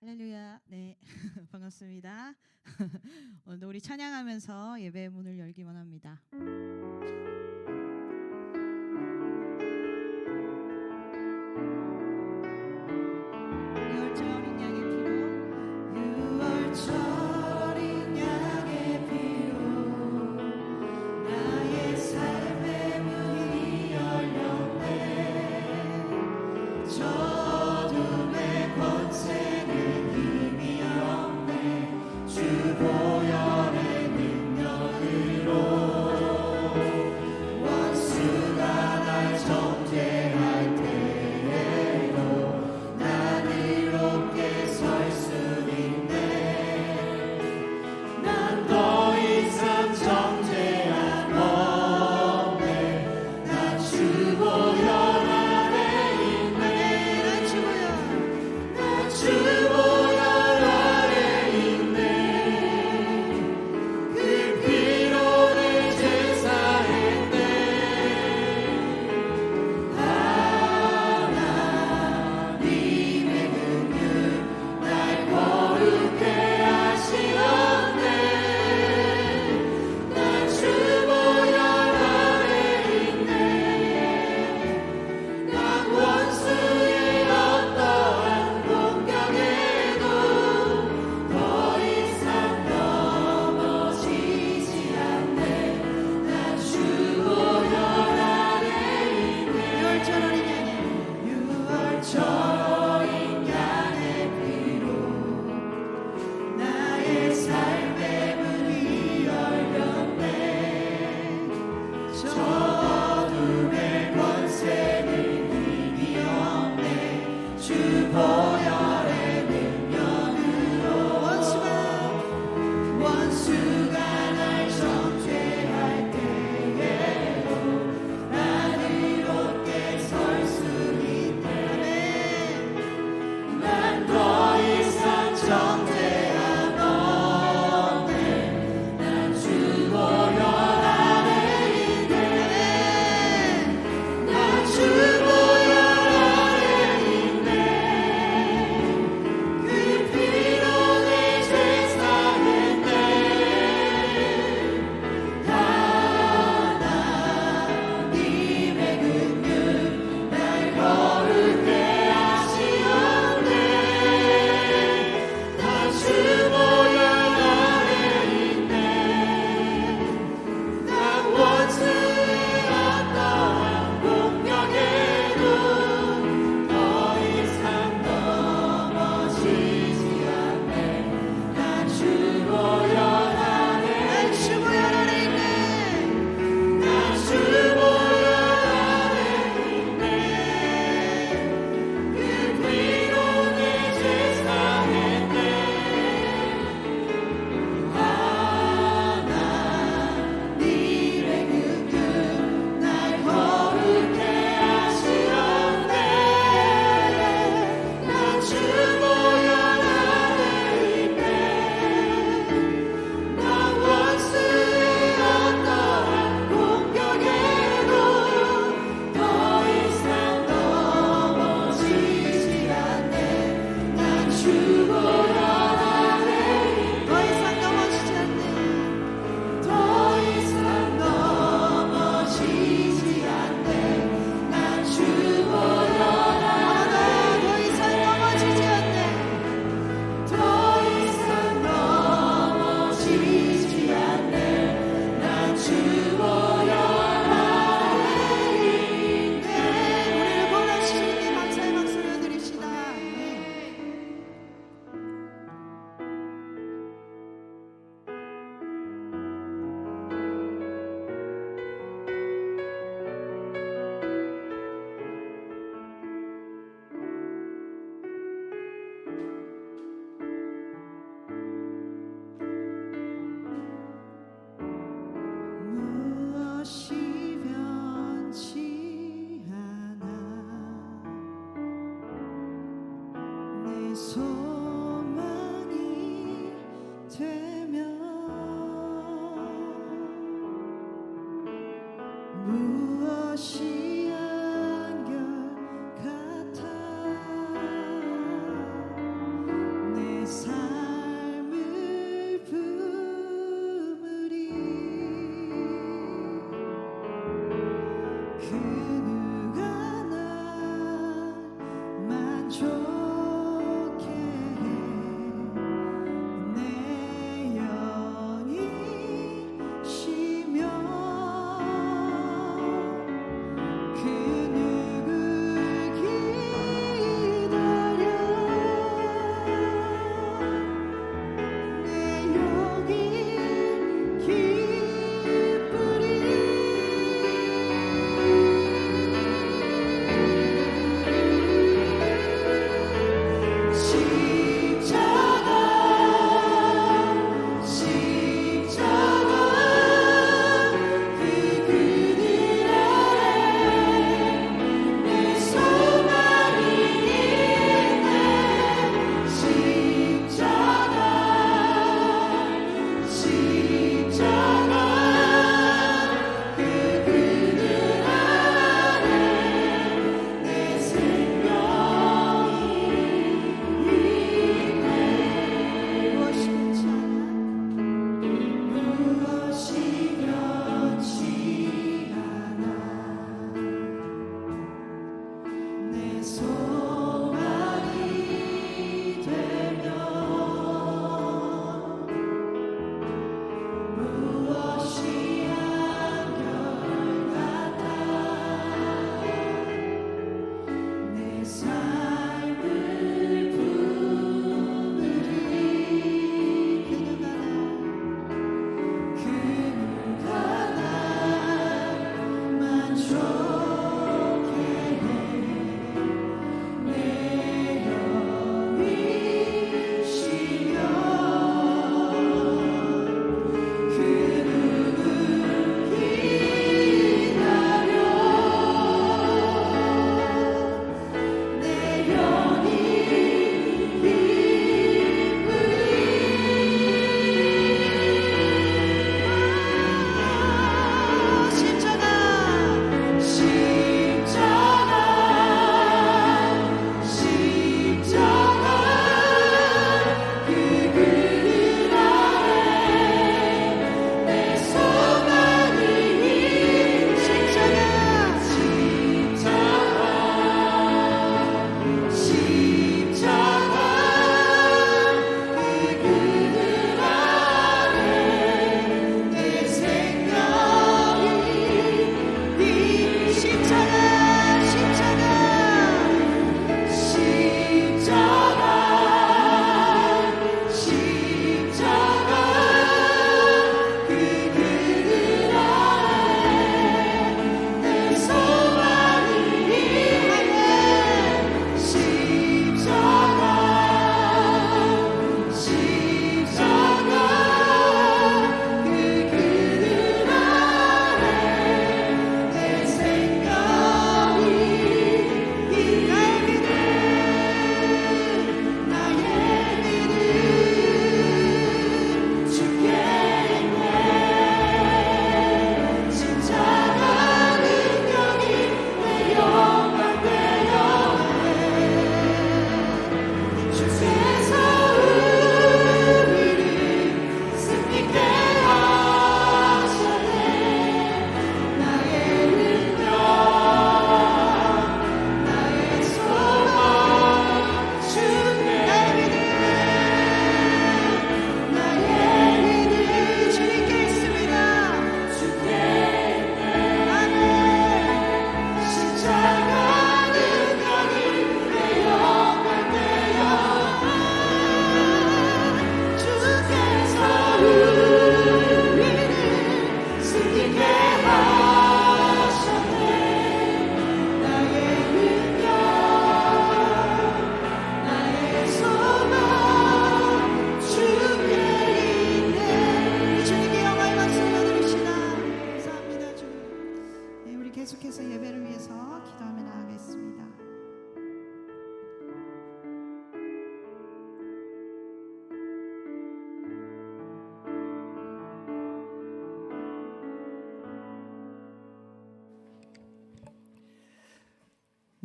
할렐루야. 네. 반갑습니다. 오늘도 우리 찬양하면서 예배의 문을 열기 원합니다. 유월절 어린 양의 피로 유월절 어린 양의 피로 나의 삶의 문이 열렸네. 어둠의 권세는 힘이 없네. 주 보혈의 능력으로 원수가 날 정죄할 때에도 난 이롭게 설 수 있네. 난 더 이상 정죄함 없네. 난 주 보혈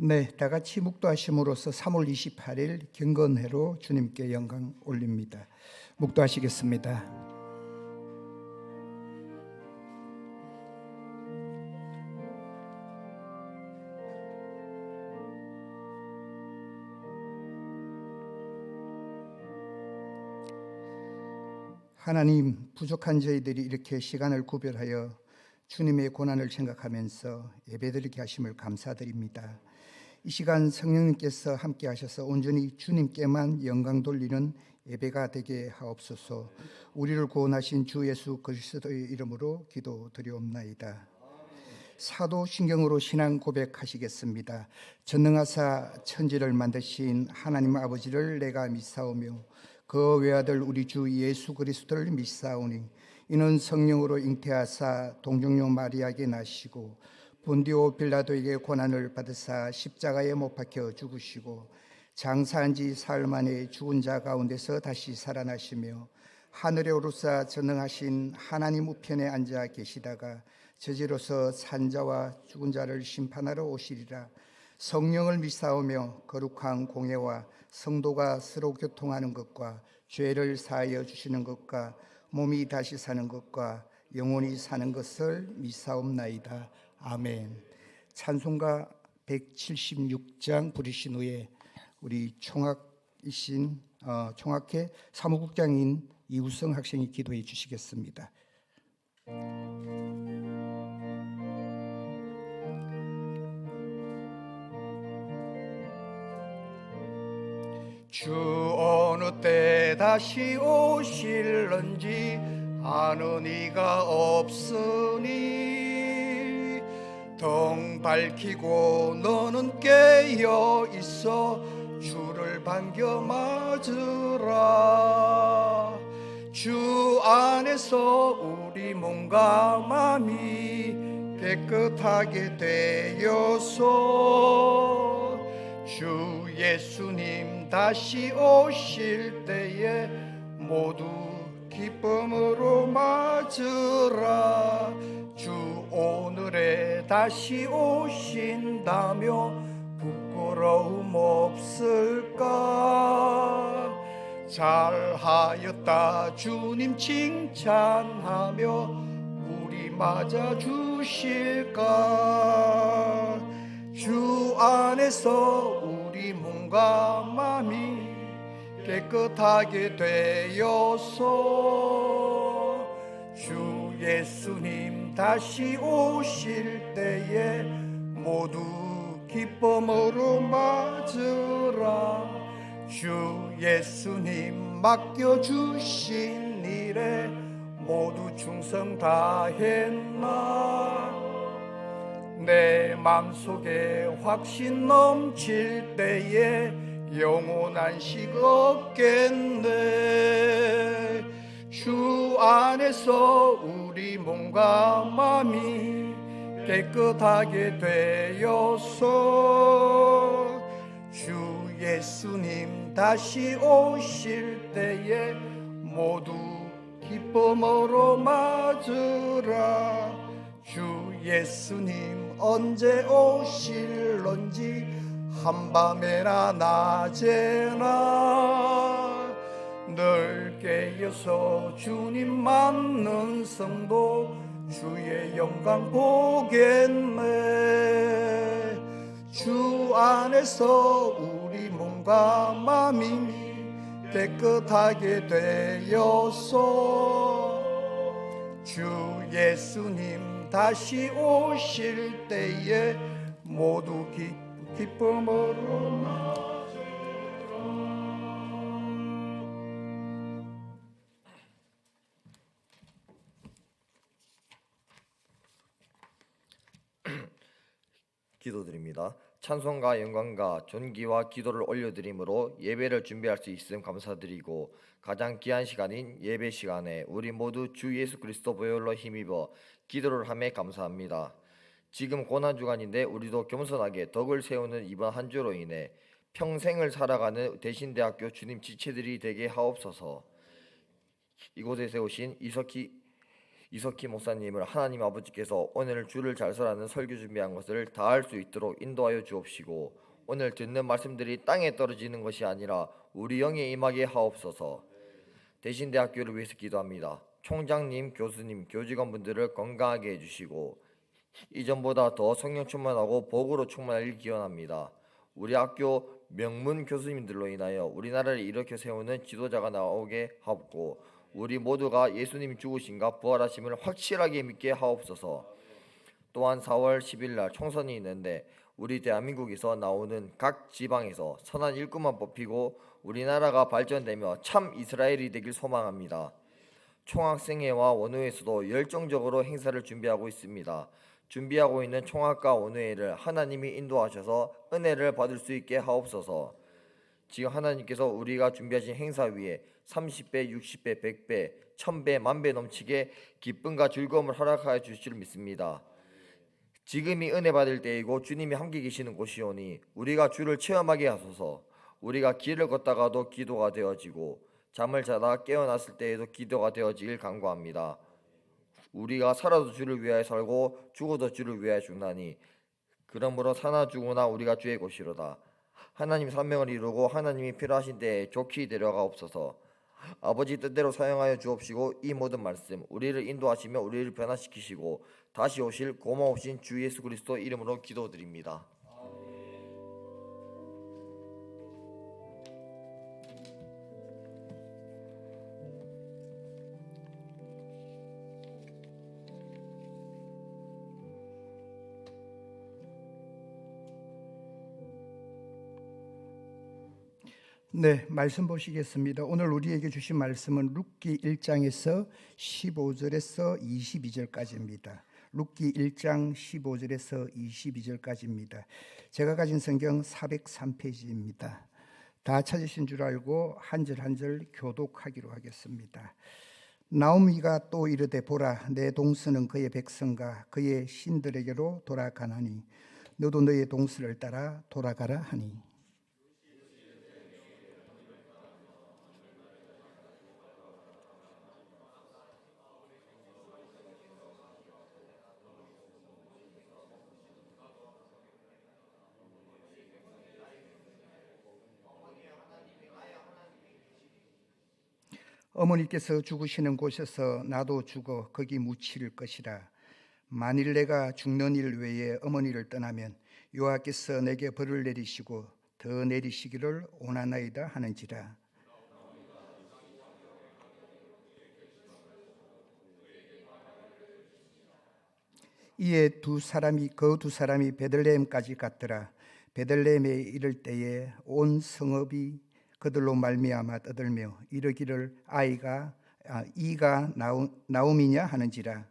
네, 다 같이 묵도하심으로써 3월 28일 경건회로 주님께 영광 올립니다. 묵도하시겠습니다. 하나님, 부족한 저희들이 이렇게 시간을 구별하여 주님의 고난을 생각하면서 예배드리게 하심을 감사드립니다. 이 시간 성령님께서 함께 하셔서 온전히 주님께만 영광 돌리는 예배가 되게 하옵소서. 우리를 구원하신 주 예수 그리스도의 이름으로 기도드리옵나이다. 사도신경으로 신앙 고백하시겠습니다. 전능하사 천지를 만드신 하나님 아버지를 내가 믿사오며 그 외아들 우리 주 예수 그리스도를 믿사오니 이는 성령으로 잉태하사 동정녀 마리아에게 나시고 본디오 빌라도에게 고난을 받으사 십자가에 못 박혀 죽으시고 장사한 지 사흘 만에 죽은 자 가운데서 다시 살아나시며 하늘에 오르사 전능하신 하나님 우편에 앉아 계시다가 저지로서 산자와 죽은 자를 심판하러 오시리라. 성령을 믿사오며 거룩한 공예와 성도가 서로 교통하는 것과 죄를 사하여 주시는 것과 몸이 다시 사는 것과 영원히 사는 것을 믿사옵나이다. 아멘. 찬송가 176장 부르신 후에 우리 총학회 사무국장인 이우성 학생이 기도해 주시겠습니다. 주 어느 때 다시 오실런지 아는 이가 없으니 덩 밝히고 너는 깨어 있어 주를 반겨 맞으라. 주 안에서 우리 몸과 마음이 깨끗하게 되어서 주 예수님 다시 오실 때에 모두 기쁨으로 맞으라. 주 오늘에 다시 오신다며 부끄러움 없을까. 잘하였다 주님 칭찬하며 우리 맞아 주실까. 주 안에서 우리 몸과 마음이 깨끗하게 되어서 주 예수님 다시 오실 때에 모두 기쁨으로 맞으라. 주 예수님 맡겨주신 일에 모두 충성 다했나. 내 맘속에 확신 넘칠 때에 영원한 식 없겠네. 주 안에서 우리 몸과 마음이 깨끗하게 되어서 주 예수님 다시 오실 때에 모두 기쁨으로 맞으라. 주 예수님 언제 오실런지 한밤에나 낮에나 늘 깨어서 주님 만난 성도 주의 영광 보겠네. 주 안에서 우리 몸과 마음이 깨끗하게 되어서 주 예수님 다시 오실 때에 모두 기쁨으로 맞으라. 기도드립니다. 찬송과 영광과 존귀와 기도를 올려드림으로 예배를 준비할 수 있음 감사드리고 가장 귀한 시간인 예배 시간에 우리 모두 주 예수 그리스도 보혈로 힘입어 기도를 하며 감사합니다. 지금 고난주간인데 우리도 겸손하게 덕을 세우는 이번 한 주로 인해 평생을 살아가는 대신대학교 주님 지체들이 되게 하옵소서. 이곳에 세우신 이석희 목사님을 하나님 아버지께서 오늘 주를 잘 설하는 설교 준비한 것을 다할 수 있도록 인도하여 주옵시고 오늘 듣는 말씀들이 땅에 떨어지는 것이 아니라 우리 영에 임하게 하옵소서. 대신대학교를 위해서 기도합니다. 총장님, 교수님, 교직원분들을 건강하게 해주시고 이전보다 더 성령 충만하고 복으로 충만하길 기원합니다. 우리 학교 명문 교수님들로 인하여 우리나라를 일으켜 세우는 지도자가 나오게 하옵고 우리 모두가 예수님이 죽으신가 부활하심을 확실하게 믿게 하옵소서. 또한 4월 10일 날 총선이 있는데 우리 대한민국에서 나오는 각 지방에서 선한 일꾼만 뽑히고 우리나라가 발전되며 참 이스라엘이 되길 소망합니다. 총학생회와 원우회에서도 열정적으로 행사를 준비하고 있습니다. 준비하고 있는 총학과 원우회를 하나님이 인도하셔서 은혜를 받을 수 있게 하옵소서. 지금 하나님께서 우리가 준비하신 행사 위에 30배, 60배, 100배, 1000배, 만배 넘치게 기쁨과 즐거움을 허락하여 주실 줄 믿습니다. 지금이 은혜 받을 때이고 주님이 함께 계시는 곳이오니 우리가 주를 체험하게 하소서. 우리가 길을 걷다가도 기도가 되어지고 잠을 자다 깨어났을 때에도 기도가 되어지길 간구합니다. 우리가 살아도 주를 위하여 살고 죽어도 주를 위하여 죽나니 그러므로 사나 죽으나 우리가 주의 것이로다. 하나님 사명을 이루고 하나님이 필요하신 때에 좋게 데려가옵소서. 아버지 뜻대로 사용하여 주옵시고 이 모든 말씀 우리를 인도하시며 우리를 변화시키시고 다시 오실 고마우신 주 예수 그리스도 이름으로 기도드립니다. 네, 말씀 보시겠습니다. 오늘 우리에게 주신 말씀은 룻기 1장에서 15절에서 22절까지입니다. 룻기 1장 15절에서 22절까지입니다. 제가 가진 성경 403페이지입니다. 다 찾으신 줄 알고 한 절 한 절 교독하기로 하겠습니다. 나오미가 또 이르되 보라 내 동서는 그의 백성과 그의 신들에게로 돌아가나니 너도 너의 동서를 따라 돌아가라 하니 어머니께서 죽으시는 곳에서 나도 죽어 거기 묻힐 것이라. 만일 내가 죽는 일 외에 어머니를 떠나면 여호와께서 내게 벌을 내리시고 더 내리시기를 원하나이다 하는지라. 이에 두 사람이 베들레헴까지 갔더라. 베들레헴에 이를 때에 온 성읍이 그들로 말미암아 떠들며 이르기를 이가 나오미냐 하는지라.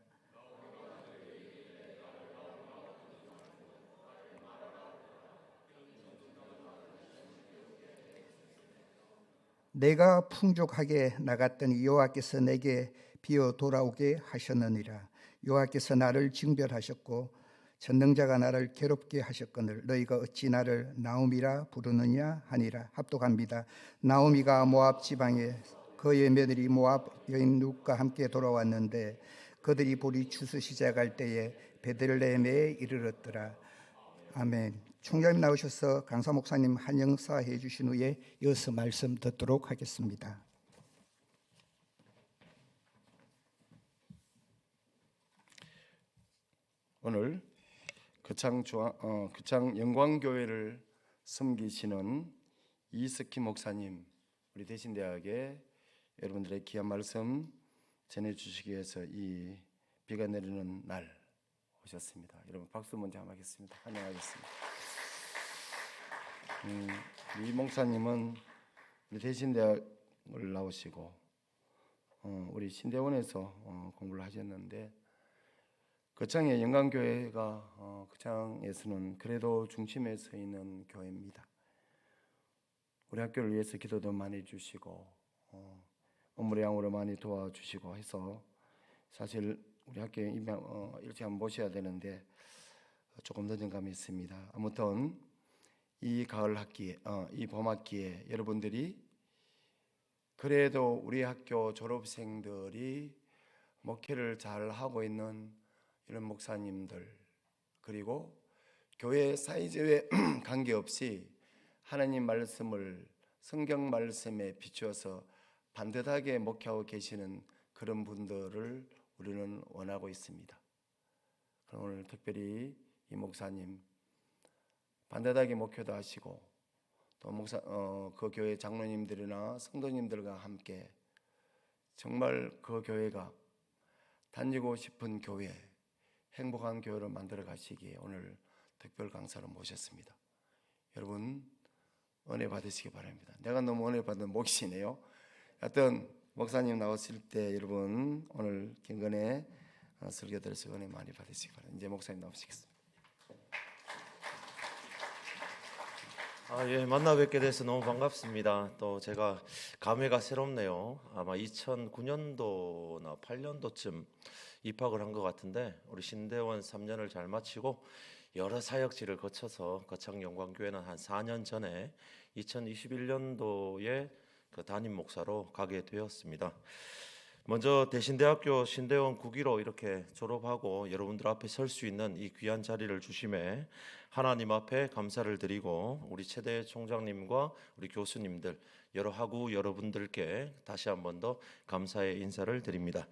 내가 풍족하게 나갔더니 여호와께서 내게 비어 돌아오게 하셨느니라. 여호와께서 나를 징별하셨고 전능자가 나를 괴롭게 하셨거늘 너희가 어찌 나를 나오미라 부르느냐 하니라. 합독합니다. 나오미가 모압 지방에 그의 며느리 모압 여인 룻과 함께 돌아왔는데 그들이 볼이 추수 시작할 때에 베들레헴에 이르렀더라. 아멘. 총장님 나오셔서 강사 목사님 한영사 해주신 후에 이어서 말씀 듣도록 하겠습니다. 오늘 그창 영광교회를 섬기시는 이석희 목사님, 우리 대신대학에 여러분들의 귀한 말씀 전해주시기 위해서 이 비가 내리는 날 오셨습니다. 여러분 박수 먼저 한번 하겠습니다. 환영하겠습니다. 이 목사님은 우리 대신대학을 나오시고 우리 신대원에서 공부를 하셨는데 거창의 영광교회가 거창에서는 그래도 중심에 서 있는 교회입니다. 우리 학교를 위해서 기도도 많이 해주시고 업무량으로 많이 도와주시고 해서 사실 우리 학교에 일찍 한번 모셔야 되는데 조금 늦은 감이 있습니다. 아무튼 이 가을 학기에 이 봄 학기에 여러분들이 그래도 우리 학교 졸업생들이 목회를 잘 하고 있는 이런 목사님들, 그리고 교회 사이즈에 관계없이 하나님 말씀을 성경 말씀에 비추어서 반듯하게 목회하고 계시는 그런 분들을 우리는 원하고 있습니다. 그럼 오늘 특별히 이 목사님 반듯하게 목회도 하시고 또 그 교회 장로님들이나 성도님들과 함께 정말 그 교회가 다니고 싶은 교회, 행복한 교회로 만들어 가시기에 오늘 특별 강사로 모셨습니다. 여러분 은혜 받으시기 바랍니다. 내가 너무 은혜 받은 몫이네요. 하여튼 목사님 나오실 때 여러분 오늘 김건혜 설교 들으셔서 은혜 많이 받으시기 바랍니다. 이제 목사님 나오시겠습니다. 예, 만나 뵙게 돼서 너무 반갑습니다. 또 제가 감회가 새롭네요. 아마 2009년도나 8년도쯤 입학을 한 것 같은데 우리 신대원 3년을 잘 마치고 여러 사역지를 거쳐서 거창영광교회는 한 4년 전에 2021년도에 그 담임 목사로 가게 되었습니다. 먼저 대신대학교 신대원 9기로 이렇게 졸업하고 여러분들 앞에 설 수 있는 이 귀한 자리를 주심에 하나님 앞에 감사를 드리고 우리 최대 총장님과 우리 교수님들 여러 학우 여러분들께 다시 한 번 더 감사의 인사를 드립니다.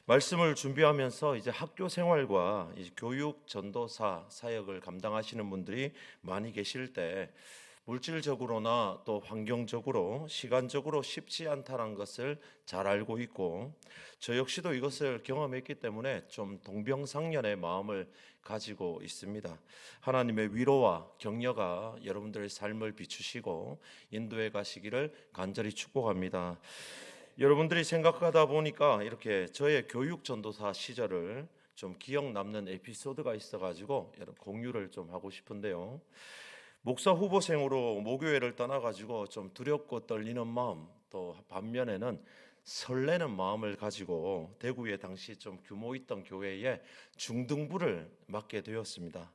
말씀을 준비하면서 이제 학교 생활과 이제 교육 전도사 사역을 감당하시는 분들이 많이 계실 때 물질적으로나 또 환경적으로 시간적으로 쉽지 않다는 것을 잘 알고 있고 저 역시도 이것을 경험했기 때문에 좀 동병상련의 마음을 가지고 있습니다. 하나님의 위로와 격려가 여러분들의 삶을 비추시고 인도해 가시기를 간절히 축복합니다. 여러분들이 생각하다 보니까 이렇게 저의 교육 전도사 시절을 좀 기억 남는 에피소드가 있어가지고 공유를 좀 하고 싶은데요. 목사 후보생으로 모교회를 떠나가지고 좀 두렵고 떨리는 마음, 또 반면에는 설레는 마음을 가지고 대구에 당시 좀 규모 있던 교회에 중등부를 맡게 되었습니다.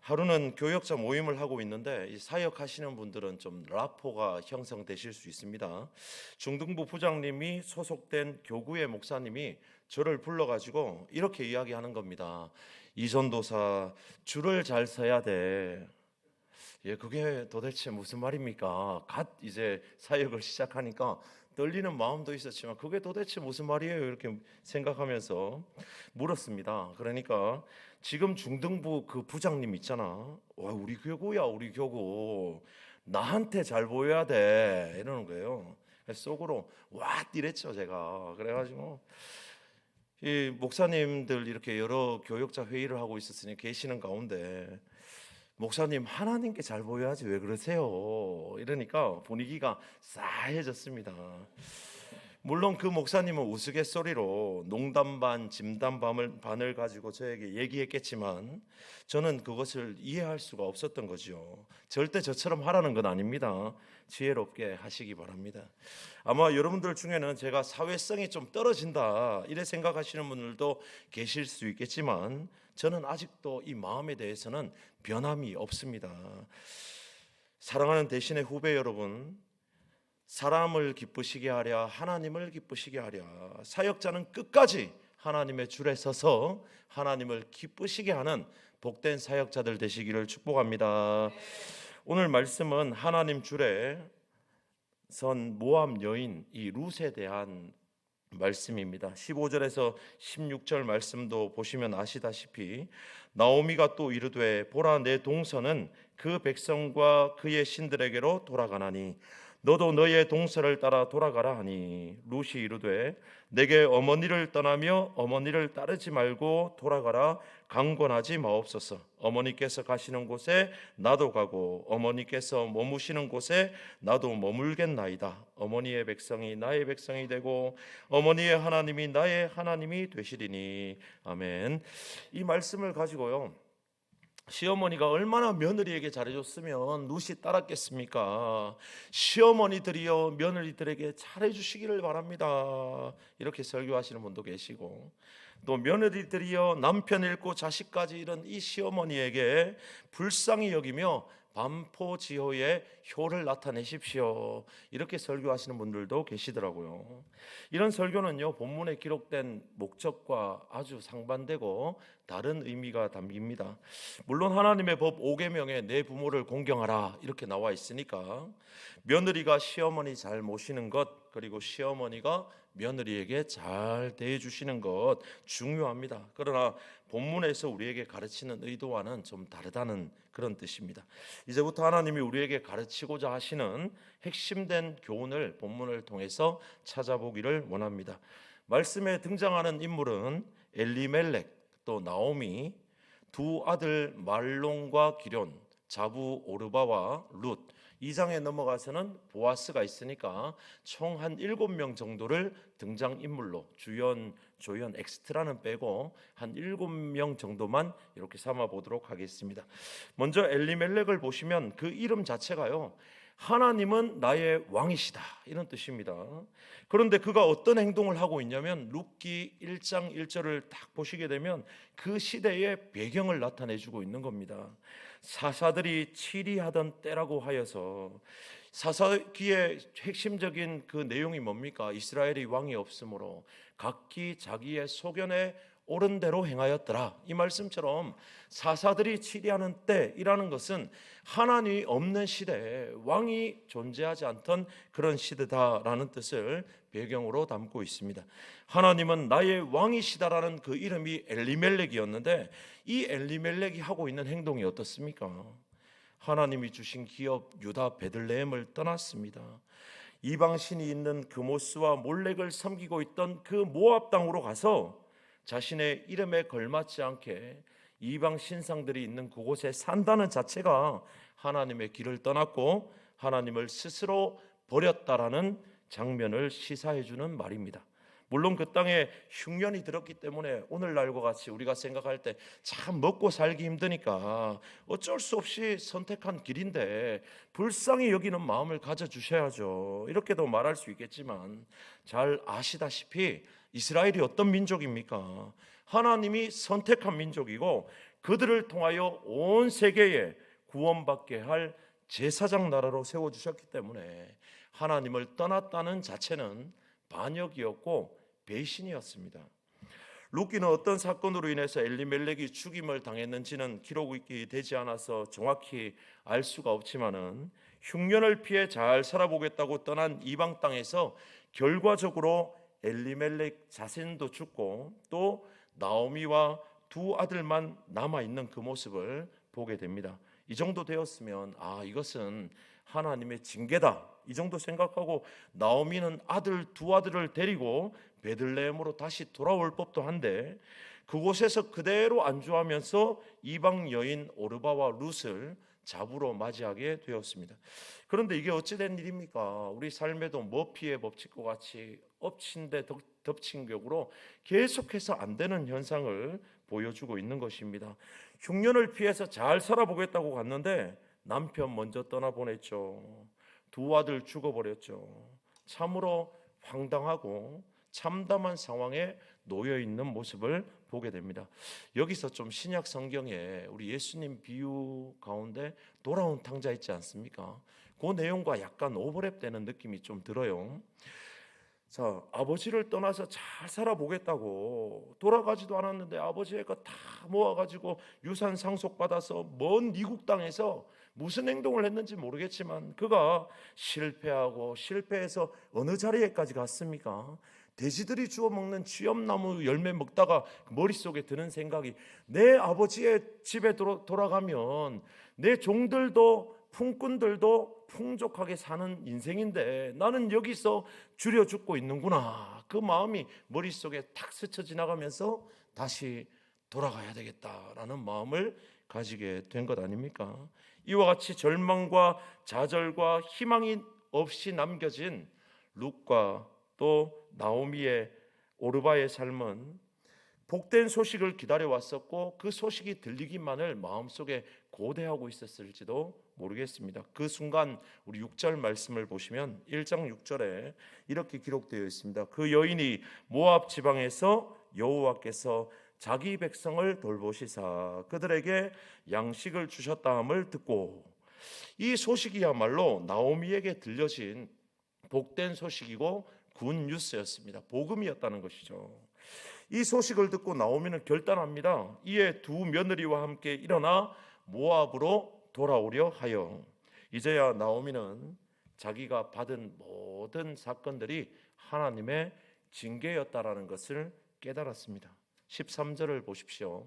하루는 교역자 모임을 하고 있는데 이 사역하시는 분들은 좀 라포가 형성되실 수 있습니다. 중등부 부장님이 소속된 교구의 목사님이 저를 불러가지고 이렇게 이야기하는 겁니다. 이전도사 줄을 잘 서야 돼. 예, 그게 도대체 무슨 말입니까? 갓 이제 사역을 시작하니까 떨리는 마음도 있었지만 그게 도대체 무슨 말이에요? 이렇게 생각하면서 물었습니다. 그러니까 지금 중등부 그 부장님 있잖아. 와, 우리 교구야, 우리 교구. 나한테 잘 보여야 돼. 이러는 거예요. 속으로 와 이랬죠 제가. 그래가지고 이 목사님들 이렇게 여러 교역자 회의를 하고 있었으니 계시는 가운데 목사님 하나님께 잘 보여야지 왜 그러세요? 이러니까 분위기가 싸해졌습니다. 물론 그 목사님은 우스갯소리로 농담 반 진담 반을 가지고 저에게 얘기했겠지만 저는 그것을 이해할 수가 없었던 거죠. 절대 저처럼 하라는 건 아닙니다. 지혜롭게 하시기 바랍니다. 아마 여러분들 중에는 제가 사회성이 좀 떨어진다 이래 생각하시는 분들도 계실 수 있겠지만 저는 아직도 이 마음에 대해서는 변함이 없습니다. 사랑하는 대신의 후배 여러분, 사람을 기쁘시게 하랴 하나님을 기쁘시게 하랴. 사역자는 끝까지 하나님의 줄에 서서 하나님을 기쁘시게 하는 복된 사역자들 되시기를 축복합니다. 오늘 말씀은 하나님 줄에 선 모압 여인 이 룻에 대한 말씀입니다. 15절에서 16절 말씀도 보시면 아시다시피 나오미가 또 이르되 보라 내 동서는 그 백성과 그의 신들에게로 돌아가나니 너도 너의 동서를 따라 돌아가라 하니 룻이 이르되 내게 어머니를 떠나며 어머니를 따르지 말고 돌아가라 강권하지 마옵소서. 어머니께서 가시는 곳에 나도 가고 어머니께서 머무시는 곳에 나도 머물겠나이다. 어머니의 백성이 나의 백성이 되고 어머니의 하나님이 나의 하나님이 되시리니. 아멘. 이 말씀을 가지고요, 시어머니가 얼마나 며느리에게 잘해줬으면 룻이 따랐겠습니까? 시어머니들이여 며느리들에게 잘해주시기를 바랍니다. 이렇게 설교하시는 분도 계시고 또 며느리들이여 남편 잃고 자식까지 잃은 이 시어머니에게 불쌍히 여기며 반포지호의 효를 나타내십시오. 이렇게 설교하시는 분들도 계시더라고요. 이런 설교는요, 본문에 기록된 목적과 아주 상반되고 다른 의미가 담깁니다. 물론 하나님의 법 5계명에 내 부모를 공경하라 이렇게 나와 있으니까 며느리가 시어머니 잘 모시는 것, 그리고 시어머니가 며느리에게 잘 대해주시는 것 중요합니다. 그러나 본문에서 우리에게 가르치는 의도와는 좀 다르다는 그런 뜻입니다. 이제부터 하나님이 우리에게 가르치고자 하시는 핵심된 교훈을 본문을 통해서 찾아보기를 원합니다. 말씀에 등장하는 인물은 엘리멜렉, 또 나오미, 두 아들 말론과 기럨, 자부 오르바와 룻, 2장에 넘어가서는 보아스가 있으니까 총 한 7명 정도를 등장인물로 주연, 조연, 엑스트라는 빼고 한 7명 정도만 이렇게 삼아 보도록 하겠습니다. 먼저 엘리멜렉을 보시면 그 이름 자체가요, 하나님은 나의 왕이시다 이런 뜻입니다. 그런데 그가 어떤 행동을 하고 있냐면 룻기 1장 1절을 딱 보시게 되면 그 시대의 배경을 나타내주고 있는 겁니다. 사사들이 치리하던 때라고 하여서, 사사기의 핵심적인 그 내용이 뭡니까? 이스라엘이 왕이 없으므로 각기 자기의 소견에 옳은 대로 행하였더라. 이 말씀처럼 사사들이 치리하는 때이라는 것은 하나님이 없는 시대에 왕이 존재하지 않던 그런 시대다라는 뜻을 배경으로 담고 있습니다. 하나님은 나의 왕이시다라는 그 이름이 엘리멜렉이었는데, 이 엘리멜렉이 하고 있는 행동이 어떻습니까? 하나님이 주신 기업 유다 베들레헴을 떠났습니다. 이방신이 있는 그모스와 몰렉을 섬기고 있던 그 모압 땅으로 가서 자신의 이름에 걸맞지 않게 이방 신상들이 있는 그곳에 산다는 자체가 하나님의 길을 떠났고 하나님을 스스로 버렸다라는 장면을 시사해 주는 말입니다. 물론 그 땅에 흉년이 들었기 때문에 오늘날과 같이 우리가 생각할 때 참 먹고 살기 힘드니까 어쩔 수 없이 선택한 길인데 불쌍히 여기는 마음을 가져주셔야죠, 이렇게도 말할 수 있겠지만, 잘 아시다시피 이스라엘이 어떤 민족입니까? 하나님이 선택한 민족이고 그들을 통하여 온 세계에 구원받게 할 제사장 나라로 세워주셨기 때문에 하나님을 떠났다는 자체는 반역이었고 배신이었습니다. 룻기는 어떤 사건으로 인해서 엘리멜렉이 죽임을 당했는지는 기록이 되지 않아서 정확히 알 수가 없지만은 흉년을 피해 잘 살아보겠다고 떠난 이방 땅에서 결과적으로 엘리멜렉 자신도 죽고 또 나오미와 두 아들만 남아있는 그 모습을 보게 됩니다. 이 정도 되었으면 이것은 하나님의 징계다, 이 정도 생각하고 나오미는 두 아들을 데리고 베들레헴으로 다시 돌아올 법도 한데 그곳에서 그대로 안주하면서 이방 여인 오르바와 룻을 잡으러 맞이하게 되었습니다. 그런데 이게 어찌된 일입니까? 우리 삶에도 머피의 법칙과 같이 엎친 데 덮친 격으로 계속해서 안 되는 현상을 보여주고 있는 것입니다. 흉년을 피해서 잘 살아보겠다고 갔는데 남편 먼저 떠나보냈죠. 두 아들 죽어버렸죠. 참으로 황당하고 참담한 상황에 놓여 있는 모습을 보게 됩니다. 여기서 좀 신약 성경에 우리 예수님 비유 가운데 돌아온 탕자 있지 않습니까? 그 내용과 약간 오버랩되는 느낌이 좀 들어요. 자, 아버지를 떠나서 잘 살아보겠다고 돌아가지도 않았는데 아버지의 거 다 모아가지고 유산 상속받아서 먼 미국 땅에서 무슨 행동을 했는지 모르겠지만 그가 실패해서 어느 자리에까지 갔습니까? 돼지들이 주워 먹는 취업나무 열매 먹다가 머릿속에 드는 생각이, 내 아버지의 집에 돌아가면 내 종들도 품꾼들도 풍족하게 사는 인생인데 나는 여기서 줄여 죽고 있는구나. 그 마음이 머릿속에 탁 스쳐 지나가면서 다시 돌아가야 되겠다라는 마음을 가지게 된 것 아닙니까? 이와 같이 절망과 좌절과 희망이 없이 남겨진 룻과 또 나오미의 오르바의 삶은 복된 소식을 기다려왔었고 그 소식이 들리기만을 마음속에 고대하고 있었을지도 모르겠습니다. 그 순간 우리 6절 말씀을 보시면 1장 6절에 이렇게 기록되어 있습니다. 그 여인이 모압 지방에서 여호와께서 자기 백성을 돌보시사 그들에게 양식을 주셨다함을 듣고 이 소식이야말로 나오미에게 들려진 복된 소식이고 군 뉴스였습니다. 복음이었다는 것이죠. 이 소식을 듣고 나오미는 결단합니다. 이에 두 며느리와 함께 일어나 모압으로 돌아오려 하여. 이제야 나오미는 자기가 받은 모든 사건들이 하나님의 징계였다라는 것을 깨달았습니다. 13절을 보십시오.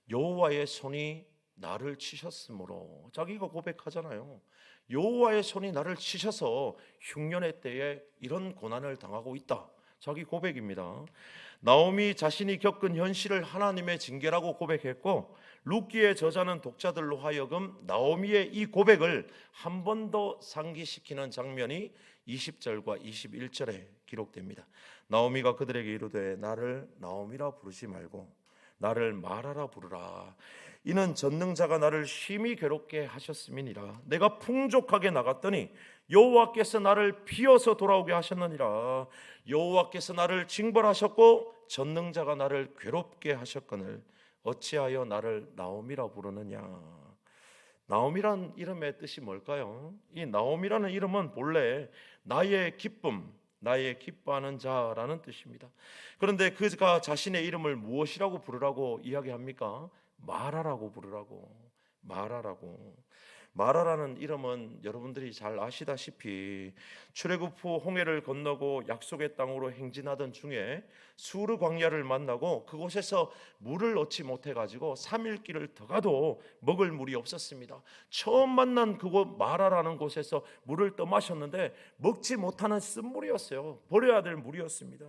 여호와의 손이 나를 치셨으므로, 자기가 고백하잖아요. 여호와의 손이 나를 치셔서 흉년의 때에 이런 고난을 당하고 있다. 자기 고백입니다. 나오미 자신이 겪은 현실을 하나님의 징계라고 고백했고, 룻기의 저자는 독자들로 하여금 나오미의 이 고백을 한 번 더 상기시키는 장면이 20절과 21절에 기록됩니다. 나오미가 그들에게 이르되 나를 나오미라 부르지 말고 나를 마라라 부르라. 이는 전능자가 나를 심히 괴롭게 하셨음이니라. 내가 풍족하게 나갔더니 여호와께서 나를 비어서 돌아오게 하셨느니라. 여호와께서 나를 징벌하셨고 전능자가 나를 괴롭게 하셨거늘 어찌하여 나를 나오미라 부르느냐. 나오미란 이름의 뜻이 뭘까요? 이 나오미라는 이름은 본래 나의 기쁨, 나의 기뻐하는 자라는 뜻입니다. 그런데 그가 자신의 이름을 무엇이라고 부르라고 이야기합니까? 마라라고 부르라고. 마라라는 이름은 여러분들이 잘 아시다시피 출애굽 후 홍해를 건너고 약속의 땅으로 행진하던 중에 수르 광야를 만나고 그곳에서 물을 얻지 못해가지고 3일 길을 더 가도 먹을 물이 없었습니다. 처음 만난 그곳 마라라는 곳에서 물을 떠마셨는데 먹지 못하는 쓴물이었어요. 버려야 될 물이었습니다.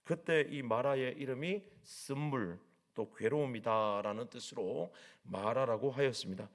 그때 이 마라의 이름이 쓴물, 또 괴로움이다라는 뜻으로 마라라고 하였습니다.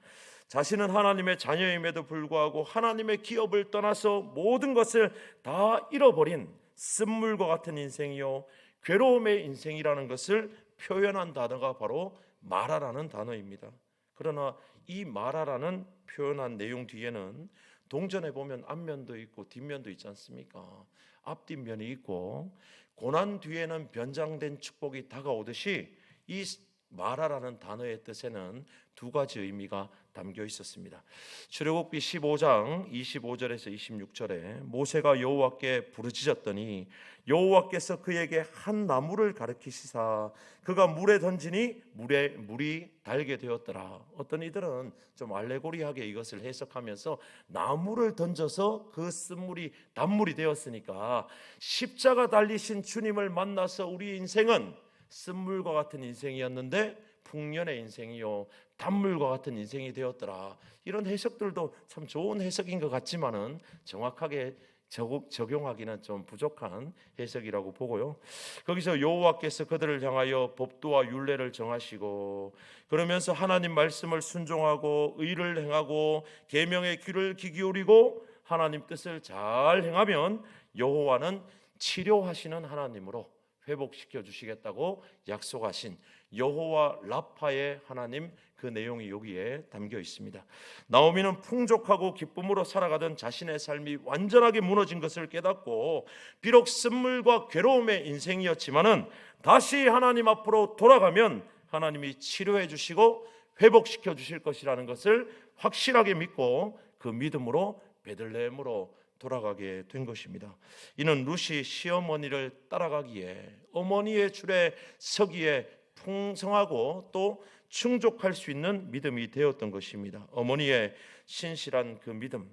자신은 하나님의 자녀임에도 불구하고 하나님의 기업을 떠나서 모든 것을 다 잃어버린 쓴물과 같은 인생이요 괴로움의 인생이라는 것을 표현한 단어가 바로 마라라는 단어입니다. 그러나 이 마라라는 표현한 내용 뒤에는 동전에 보면 앞면도 있고 뒷면도 있지 않습니까? 앞뒷면이 있고 고난 뒤에는 변장된 축복이 다가오듯이 이 마라라는 단어의 뜻에는 두 가지 의미가 담겨 있었습니다. 출애굽기 15장 25절에서 26절에 모세가 여호와께 부르짖었더니 여호와께서 그에게 한 나무를 가르치시사 그가 물에 던지니 물이 달게 되었더라. 어떤 이들은 좀 알레고리하게 이것을 해석하면서 나무를 던져서 그 쓴물이 단물이 되었으니까 십자가 달리신 주님을 만나서 우리 인생은 쓴물과 같은 인생이었는데 풍년의 인생이요 단물과 같은 인생이 되었더라. 이런 해석들도 참 좋은 해석인 것 같지만은 정확하게 적용하기는 좀 부족한 해석이라고 보고요. 거기서 여호와께서 그들을 향하여 법도와 율례를 정하시고 그러면서 하나님 말씀을 순종하고 의를 행하고 계명의 귀를 기울이고 하나님 뜻을 잘 행하면 여호와는 치료하시는 하나님으로 회복시켜 주시겠다고 약속하신 여호와 라파의 하나님, 그 내용이 여기에 담겨 있습니다. 나오미는 풍족하고 기쁨으로 살아가던 자신의 삶이 완전하게 무너진 것을 깨닫고 비록 쓴물과 괴로움의 인생이었지만은 다시 하나님 앞으로 돌아가면 하나님이 치료해 주시고 회복시켜 주실 것이라는 것을 확실하게 믿고 그 믿음으로 베들레헴으로 돌아가게 된 것입니다. 이는 룻이 시어머니를 따라가기에 어머니의 줄에 서기에 풍성하고 또 충족할 수 있는 믿음이 되었던 것입니다. 어머니의 신실한 그 믿음,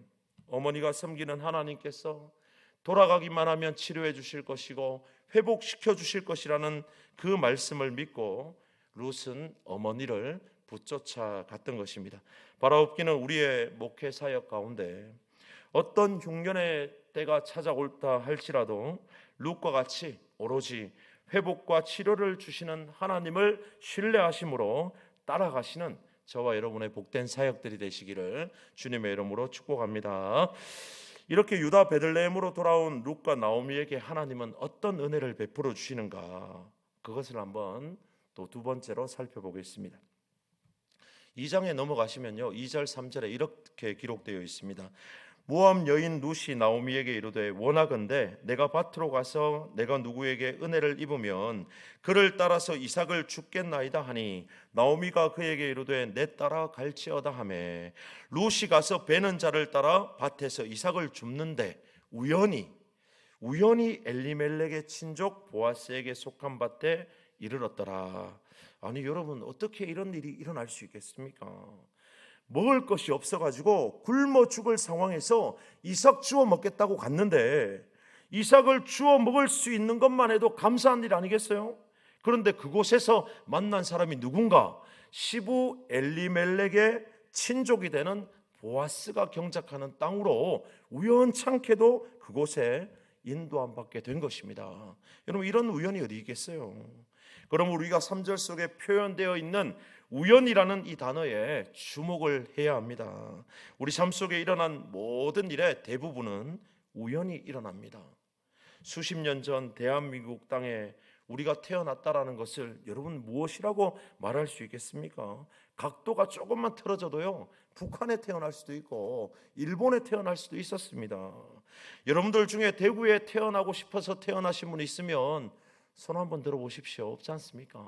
어머니가 섬기는 하나님께서 돌아가기만 하면 치료해 주실 것이고 회복시켜 주실 것이라는 그 말씀을 믿고 룻은 어머니를 붙쫓아 갔던 것입니다. 바라옵기는 우리의 목회 사역 가운데 어떤 흉년의 때가 찾아올다 할지라도 룻과 같이 오로지 회복과 치료를 주시는 하나님을 신뢰하심으로 따라가시는 저와 여러분의 복된 사역들이 되시기를 주님의 이름으로 축복합니다. 이렇게 유다 베들레헴으로 돌아온 룻과 나오미에게 하나님은 어떤 은혜를 베풀어 주시는가, 그것을 한번 또 두 번째로 살펴보겠습니다. 2장에 넘어가시면요 2절 3절에 이렇게 기록되어 있습니다. 모압 여인 룻이 나오미에게 이르되 원하건대 내가 밭으로 가서 내가 누구에게 은혜를 입으면 그를 따라서 이삭을 줍겠나이다 하니 나오미가 그에게 이르되 내 따라 갈지어다 하매 룻이 가서 베는 자를 따라 밭에서 이삭을 줍는데 우연히 엘리멜렉의 친족 보아스에게 속한 밭에 이르렀더라. 아니 여러분, 어떻게 이런 일이 일어날 수 있겠습니까? 먹을 것이 없어가지고 굶어 죽을 상황에서 이삭 주워 먹겠다고 갔는데 이삭을 주워 먹을 수 있는 것만 해도 감사한 일 아니겠어요? 그런데 그곳에서 만난 사람이 누군가? 시부 엘리멜렉의 친족이 되는 보아스가 경작하는 땅으로 우연찮게도 그곳에 인도함 받게 된 것입니다. 여러분, 이런 우연이 어디 있겠어요? 그럼 우리가 3절 속에 표현되어 있는 우연이라는 이 단어에 주목을 해야 합니다. 우리 삶 속에 일어난 모든 일의 대부분은 우연히 일어납니다. 수십 년 전 대한민국 땅에 우리가 태어났다라는 것을 여러분 무엇이라고 말할 수 있겠습니까? 각도가 조금만 틀어져도요, 북한에 태어날 수도 있고 일본에 태어날 수도 있었습니다. 여러분들 중에 대구에 태어나고 싶어서 태어나신 분 있으면 손 한번 들어보십시오. 없지 않습니까?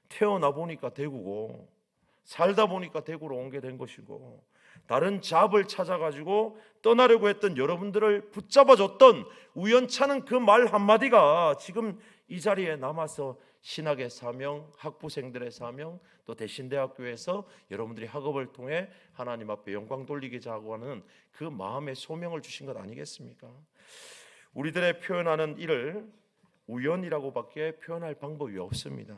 태어나 보니까 대구고 살다 보니까 대구로 오게 된 것이고 다른 잡을 찾아가지고 떠나려고 했던 여러분들을 붙잡아줬던 우연찮은 그 말 한마디가 지금 이 자리에 남아서 신학의 사명, 학부생들의 사명, 또 대신대학교에서 여러분들이 학업을 통해 하나님 앞에 영광 돌리고자 하는 그 마음의 소명을 주신 것 아니겠습니까? 우리들의 표현하는 일을 우연이라고밖에 표현할 방법이 없습니다.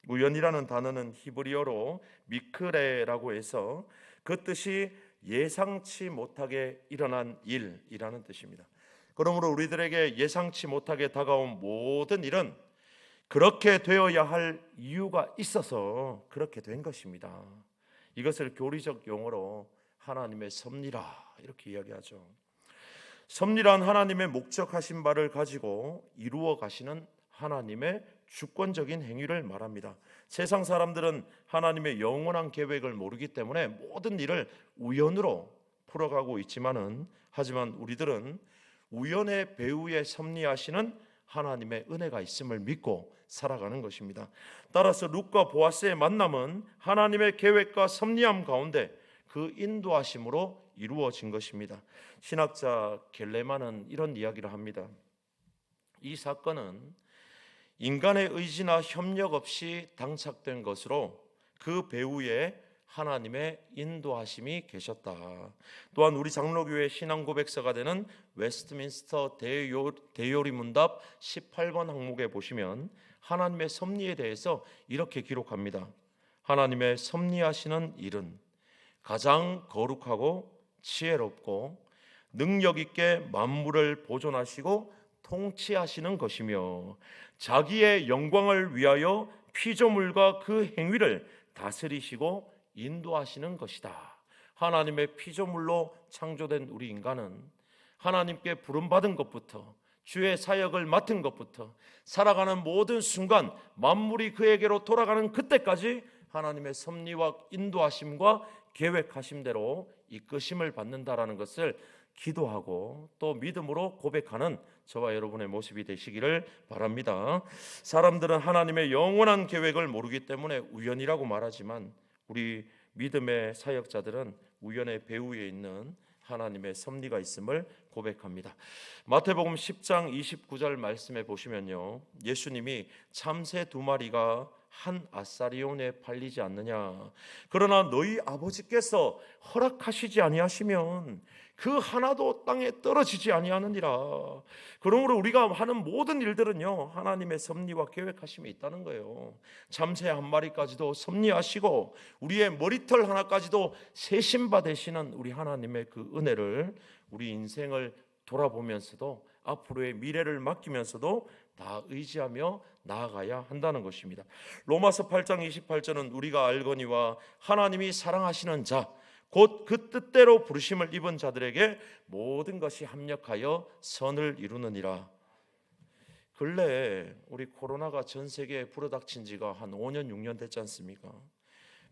우연이라는 단어는 히브리어로 미크레라고 해서 그 뜻이 예상치 못하게 일어난 일이라는 뜻입니다. 그러므로 우리들에게 예상치 못하게 다가온 모든 일은 그렇게 되어야 할 이유가 있어서 그렇게 된 것입니다. 이것을 교리적 용어로 하나님의 섭리라 이렇게 이야기하죠. 섭리란 하나님의 목적하신 바를 가지고 이루어 가시는 하나님의 주권적인 행위를 말합니다. 세상 사람들은 하나님의 영원한 계획을 모르기 때문에 모든 일을 우연으로 풀어가고 있지만은 하지만 우리들은 우연의 배후에 섭리하시는 하나님의 은혜가 있음을 믿고 살아가는 것입니다. 따라서 룻과 보아스의 만남은 하나님의 계획과 섭리함 가운데 그 인도하심으로 이루어진 것입니다. 신학자 겔레만은 이런 이야기를 합니다. 이 사건은 인간의 의지나 협력 없이 당착된 것으로 그 배후에 하나님의 인도하심이 계셨다. 또한 우리 장로교회 신앙고백서가 되는 웨스트민스터 대요리문답 18번 항목에 보시면 하나님의 섭리에 대해서 이렇게 기록합니다. 하나님의 섭리하시는 일은 가장 거룩하고 지혜롭고 능력 있게 만물을 보존하시고 통치하시는 것이며 자기의 영광을 위하여 피조물과 그 행위를 다스리시고 인도하시는 것이다. 하나님의 피조물로 창조된 우리 인간은 하나님께 부름받은 것부터 주의 사역을 맡은 것부터 살아가는 모든 순간 만물이 그에게로 돌아가는 그때까지 하나님의 섭리와 인도하심과 계획하심대로 이끄심을 받는다라는 것을 기도하고 또 믿음으로 고백하는 저와 여러분의 모습이 되시기를 바랍니다. 사람들은 하나님의 영원한 계획을 모르기 때문에 우연이라고 말하지만 우리 믿음의 사역자들은 우연의 배후에 있는 하나님의 섭리가 있음을 고백합니다. 마태복음 10장 29절 말씀에 보시면요, 예수님이 참새 2마리가 한 아사리온에 팔리지 않느냐, 그러나 너희 아버지께서 허락하시지 아니하시면 그 하나도 땅에 떨어지지 아니하느니라. 그러므로 우리가 하는 모든 일들은요, 하나님의 섭리와 계획하심이 있다는 거예요. 참새 한 마리까지도 섭리하시고 우리의 머리털 하나까지도 세심바 되시는 우리 하나님의 그 은혜를 우리 인생을 돌아보면서도 앞으로의 미래를 맡기면서도 다 의지하며 나아가야 한다는 것입니다. 로마서 8장 28절은 우리가 알거니와 하나님이 사랑하시는 자 곧 그 뜻대로 부르심을 입은 자들에게 모든 것이 합력하여 선을 이루느니라. 근래에 우리 코로나가 전 세계에 불어닥친 지가 한 5년 6년 됐지 않습니까?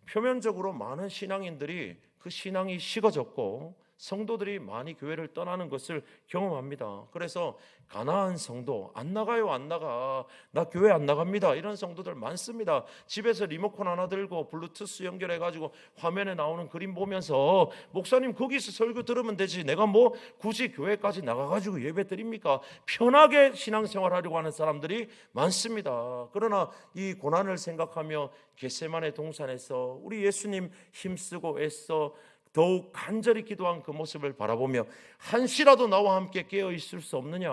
표면적으로 많은 신앙인들이 그 신앙이 식어졌고 성도들이 많이 교회를 떠나는 것을 경험합니다. 그래서 가난한 성도, 안 나가요, 안 나가, 나 교회 안 나갑니다, 이런 성도들 많습니다. 집에서 리모컨 하나 들고 블루투스 연결해가지고 화면에 나오는 그림 보면서 목사님 거기서 설교 들으면 되지, 내가 뭐 굳이 교회까지 나가가지고 예배 드립니까? 편하게 신앙생활하려고 하는 사람들이 많습니다. 그러나 이 고난을 생각하며 겟세마네 동산에서 우리 예수님 힘쓰고 애써 더욱 간절히 기도한 그 모습을 바라보며 한시라도 나와 함께 깨어 있을 수 없느냐,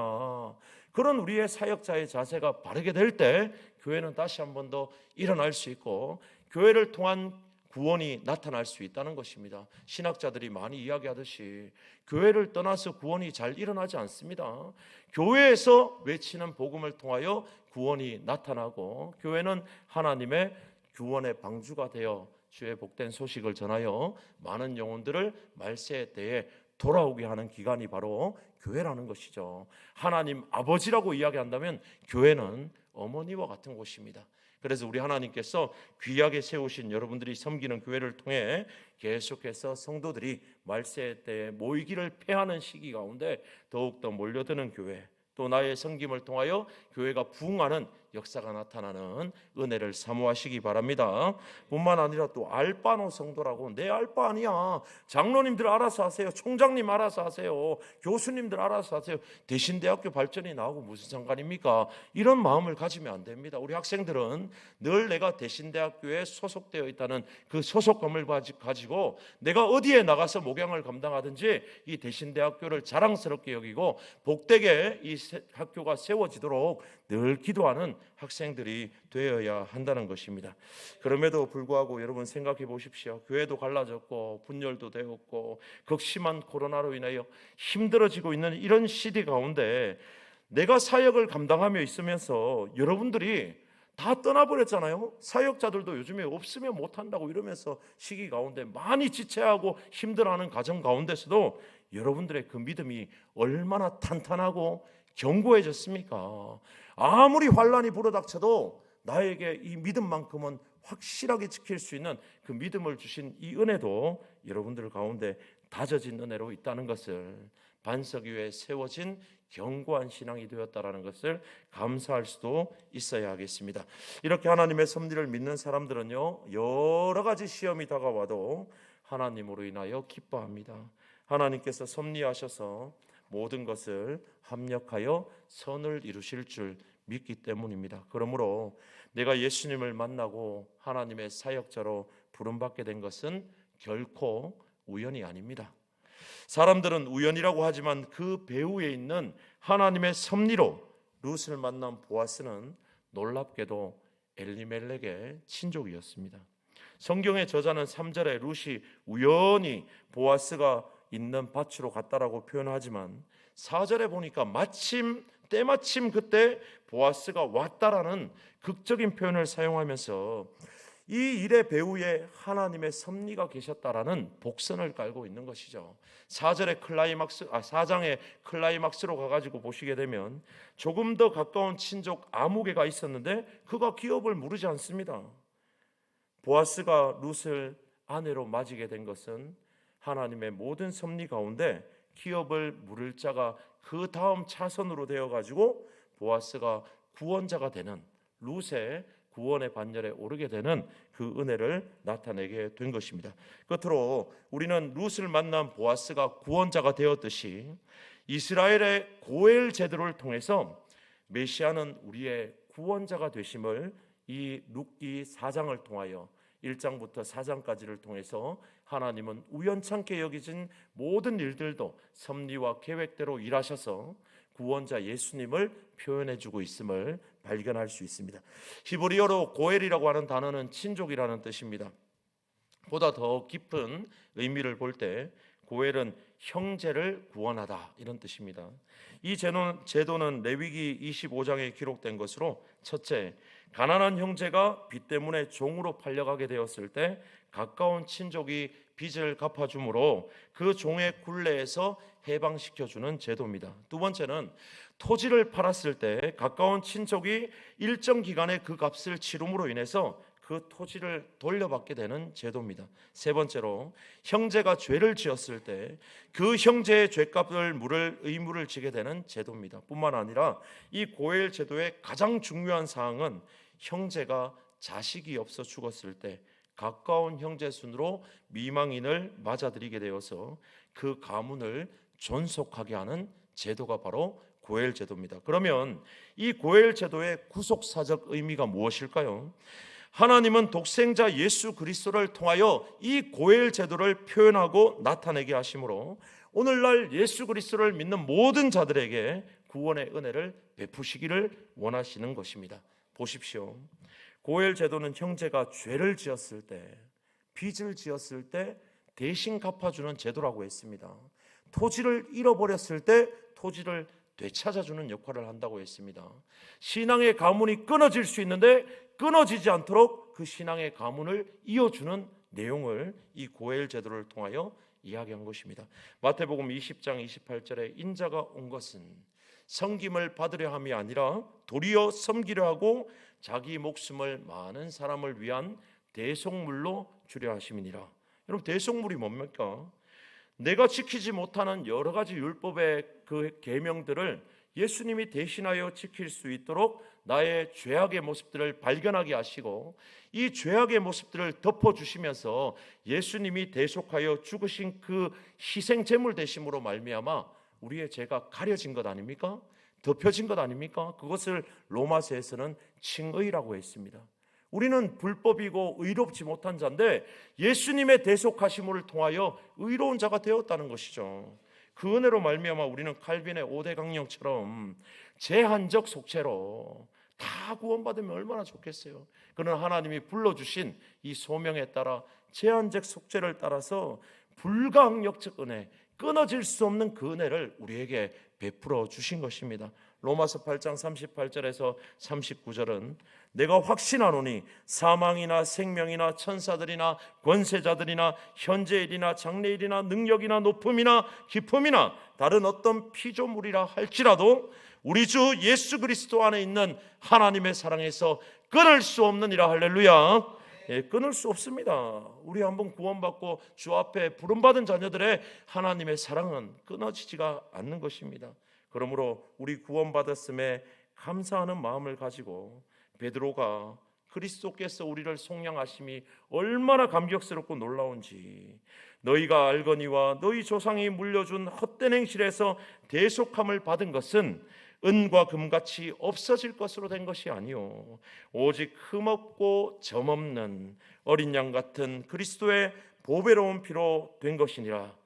그런 우리의 사역자의 자세가 바르게 될 때 교회는 다시 한 번 더 일어날 수 있고 교회를 통한 구원이 나타날 수 있다는 것입니다. 신학자들이 많이 이야기하듯이 교회를 떠나서 구원이 잘 일어나지 않습니다. 교회에서 외치는 복음을 통하여 구원이 나타나고 교회는 하나님의 구원의 방주가 되어 주의 복된 소식을 전하여 많은 영혼들을 말세에 대해 돌아오게 하는 기관이 바로 교회라는 것이죠. 하나님 아버지라고 이야기한다면 교회는 어머니와 같은 곳입니다. 그래서 우리 하나님께서 귀하게 세우신 여러분들이 섬기는 교회를 통해 계속해서 성도들이 말세 때에 모이기를 패하는 시기 가운데 더욱더 몰려드는 교회, 또 나의 섬김을 통하여 교회가 부흥하는 역사가 나타나는 은혜를 사모하시기 바랍니다. 뿐만 아니라 또 알바노 성도라고, 내 알바 아니야, 장로님들 알아서 하세요, 총장님 알아서 하세요, 교수님들 알아서 하세요, 대신대학교 발전이 나오고 무슨 상관입니까? 이런 마음을 가지면 안 됩니다. 우리 학생들은 늘 내가 대신대학교에 소속되어 있다는 그 소속감을 가지고 내가 어디에 나가서 목양을 감당하든지 이 대신대학교를 자랑스럽게 여기고 복되게 이 학교가 세워지도록 늘 기도하는 학생들이 되어야 한다는 것입니다. 그럼에도 불구하고 여러분 생각해 보십시오. 교회도 갈라졌고 분열도 되었고 극심한 코로나로 인하여 힘들어지고 있는 이런 시대 가운데 내가 사역을 감당하며 있으면서 여러분들이 다 떠나버렸잖아요. 사역자들도 요즘에 없으면 못한다고 이러면서 시기 가운데 많이 지체하고 힘들어하는 가정 가운데서도 여러분들의 그 믿음이 얼마나 탄탄하고 견고해졌습니까? 아무리 환란이 불어닥쳐도 나에게 이 믿음만큼은 확실하게 지킬 수 있는 그 믿음을 주신 이 은혜도 여러분들 가운데 다져진 은혜로 있다는 것을, 반석 위에 세워진 견고한 신앙이 되었다라는 것을 감사할 수도 있어야 하겠습니다. 이렇게 하나님의 섭리를 믿는 사람들은요, 여러 가지 시험이 다가와도 하나님으로 인하여 기뻐합니다. 하나님께서 섭리하셔서 모든 것을 합력하여 선을 이루실 줄 믿기 때문입니다. 그러므로 내가 예수님을 만나고 하나님의 사역자로 부름받게 된 것은 결코 우연이 아닙니다. 사람들은 우연이라고 하지만 그 배후에 있는 하나님의 섭리로 룻을 만난 보아스는 놀랍게도 엘리멜렉의 친족이었습니다. 성경의 저자는 3절에 룻이 우연히 보아스가 있는 밭으로 갔다라고 표현하지만 4절에 보니까 때마침 그때 보아스가 왔다라는 극적인 표현을 사용하면서 이 일의 배후에 하나님의 섭리가 계셨다라는 복선을 깔고 있는 것이죠. 4장의 클라이막스로 가가지고 보시게 되면 조금 더 가까운 친족 아무개가 있었는데 그가 기업을 물으지 않습니다. 보아스가 룻을 아내로 맞이게 된 것은 하나님의 모든 섭리 가운데 기업을 물을 자가 그 다음 차선으로 되어가지고 보아스가 구원자가 되는, 룻의 구원의 반열에 오르게 되는 그 은혜를 나타내게 된 것입니다. 끝으로 우리는 룻을 만난 보아스가 구원자가 되었듯이 이스라엘의 고엘 제도를 통해서 메시아는 우리의 구원자가 되심을 이 룻기 4장을 통하여 1장부터 4장까지를 통해서 하나님은 우연찮게 여기진 모든 일들도 섭리와 계획대로 일하셔서 구원자 예수님을 표현해주고 있음을 발견할 수 있습니다. 히브리어로 고엘이라고 하는 단어는 친족이라는 뜻입니다. 보다 더 깊은 의미를 볼 때 고엘은 형제를 구원하다 이런 뜻입니다. 이 제도는 레위기 25장에 기록된 것으로, 첫째, 가난한 형제가 빚 때문에 종으로 팔려가게 되었을 때 가까운 친족이 빚을 갚아주므로 그 종의 굴레에서 해방시켜주는 제도입니다. 두 번째는 토지를 팔았을 때 가까운 친족이 일정 기간의 그 값을 치름으로 인해서 그 토지를 돌려받게 되는 제도입니다. 세 번째로 형제가 죄를 지었을 때 그 형제의 죄값을 물을 의무를 지게 되는 제도입니다. 뿐만 아니라 이 고엘 제도의 가장 중요한 사항은 형제가 자식이 없어 죽었을 때 가까운 형제 순으로 미망인을 맞아들이게 되어서 그 가문을 존속하게 하는 제도가 바로 고엘 제도입니다. 그러면 이 고엘 제도의 구속사적 의미가 무엇일까요? 하나님은 독생자 예수 그리스도를 통하여 이 고엘 제도를 표현하고 나타내게 하심으로 오늘날 예수 그리스도를 믿는 모든 자들에게 구원의 은혜를 베푸시기를 원하시는 것입니다. 보십시오. 고엘 제도는 형제가 죄를 지었을 때, 빚을 지었을 때 대신 갚아주는 제도라고 했습니다. 토지를 잃어버렸을 때 토지를 되찾아주는 역할을 한다고 했습니다. 신앙의 가문이 끊어질 수 있는데 끊어지지 않도록 그 신앙의 가문을 이어주는 내용을 이 고엘 제도를 통하여 이야기한 것입니다. 마태복음 20장 28절에 인자가 온 것은 섬김을 받으려 함이 아니라 도리어 섬기려 하고 자기 목숨을 많은 사람을 위한 대속물로 주려 하심이니라. 여러분, 대속물이 뭡니까? 내가 지키지 못하는 여러 가지 율법의 그 계명들을 예수님이 대신하여 지킬 수 있도록 나의 죄악의 모습들을 발견하게 하시고 이 죄악의 모습들을 덮어주시면서 예수님이 대속하여 죽으신 그 희생 제물 되심으로 말미암아 우리의 죄가 가려진 것 아닙니까? 덮여진 것 아닙니까? 그것을 로마서에서는 칭의라고 했습니다. 우리는 불법이고 의롭지 못한 자인데 예수님의 대속하심을 통하여 의로운 자가 되었다는 것이죠. 그 은혜로 말미암아 우리는 칼빈의 5대 강령처럼 제한적 속죄로 다 구원받으면 얼마나 좋겠어요. 그러나 하나님이 불러주신 이 소명에 따라 제한적 속죄를 따라서 불가항력적 은혜, 끊어질 수 없는 그 은혜를 우리에게 베풀어 주신 것입니다. 로마서 8장 38절에서 39절은 내가 확신하노니 사망이나 생명이나 천사들이나 권세자들이나 현재일이나 장래일이나 능력이나 높음이나 깊음이나 다른 어떤 피조물이라 할지라도 우리 주 예수 그리스도 안에 있는 하나님의 사랑에서 끊을 수 없느니라. 할렐루야. 예, 끊을 수 없습니다. 우리 한번 구원받고 주 앞에 부름받은 자녀들의 하나님의 사랑은 끊어지지가 않는 것입니다. 그러므로 우리 구원받았음에 감사하는 마음을 가지고 베드로가 그리스도께서 우리를 속량하심이 얼마나 감격스럽고 놀라운지 너희가 알거니와 너희 조상이 물려준 헛된 행실에서 대속함을 받은 것은 은과 금같이 없어질 것으로 된 것이 아니요 오직 흠없고 점없는 어린 양 같은 그리스도의 보배로운 피로 된 것이니라.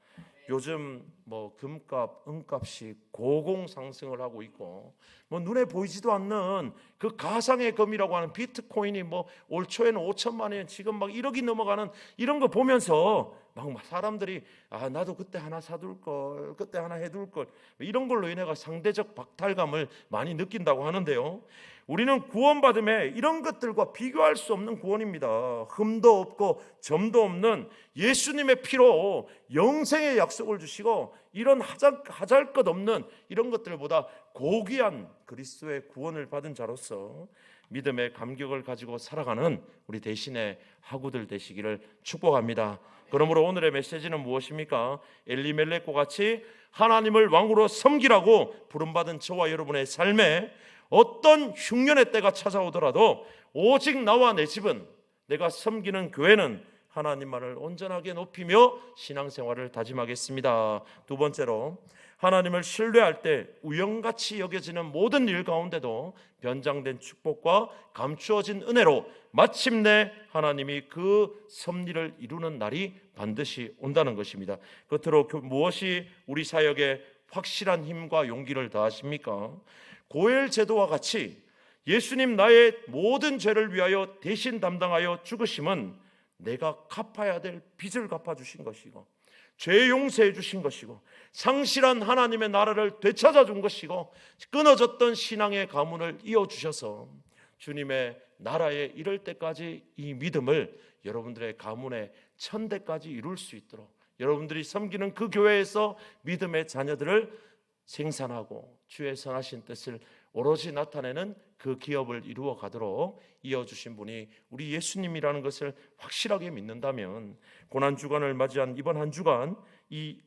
요즘 뭐 금값, 은값이 고공 상승을 하고 있고 뭐 눈에 보이지도 않는 그 가상의 금이라고 하는 비트코인이 뭐 올 초에는 5천만 원, 지금 막 1억이 넘어가는 이런 거 보면서 막 사람들이 아 나도 그때 하나 사둘 걸, 그때 하나 해둘 걸 이런 걸로 인해가 상대적 박탈감을 많이 느낀다고 하는데요. 우리는 구원받음에 이런 것들과 비교할 수 없는 구원입니다. 흠도 없고 점도 없는 예수님의 피로 영생의 약속을 주시고 이런 하잘 것 없는 이런 것들보다 고귀한 그리스도의 구원을 받은 자로서 믿음의 감격을 가지고 살아가는 우리 대신의 하구들 되시기를 축복합니다. 그러므로 오늘의 메시지는 무엇입니까? 엘리멜렉과 같이 하나님을 왕으로 섬기라고 부름받은 저와 여러분의 삶에 어떤 흉년의 때가 찾아오더라도 오직 나와 내 집은, 내가 섬기는 교회는 하나님만을 온전하게 높이며 신앙생활을 다짐하겠습니다. 두 번째로 하나님을 신뢰할 때 우연같이 여겨지는 모든 일 가운데도 변장된 축복과 감추어진 은혜로 마침내 하나님이 그 섭리를 이루는 날이 반드시 온다는 것입니다. 끝으로 무엇이 우리 사역에 확실한 힘과 용기를 더하십니까? 고엘 제도와 같이 예수님 나의 모든 죄를 위하여 대신 담당하여 죽으심은 내가 갚아야 될 빚을 갚아주신 것이고 죄 용서해 주신 것이고 상실한 하나님의 나라를 되찾아 준 것이고 끊어졌던 신앙의 가문을 이어주셔서 주님의 나라에 이를 때까지 이 믿음을 여러분들의 가문의 천대까지 이룰 수 있도록 여러분들이 섬기는 그 교회에서 믿음의 자녀들을 생산하고 주의 선하신 뜻을 오로지 나타내는 그 기업을 이루어 가도록 이어주신 분이 우리 예수님이라는 것을 확실하게 믿는다면 고난주간을 맞이한 이번 한 주간 이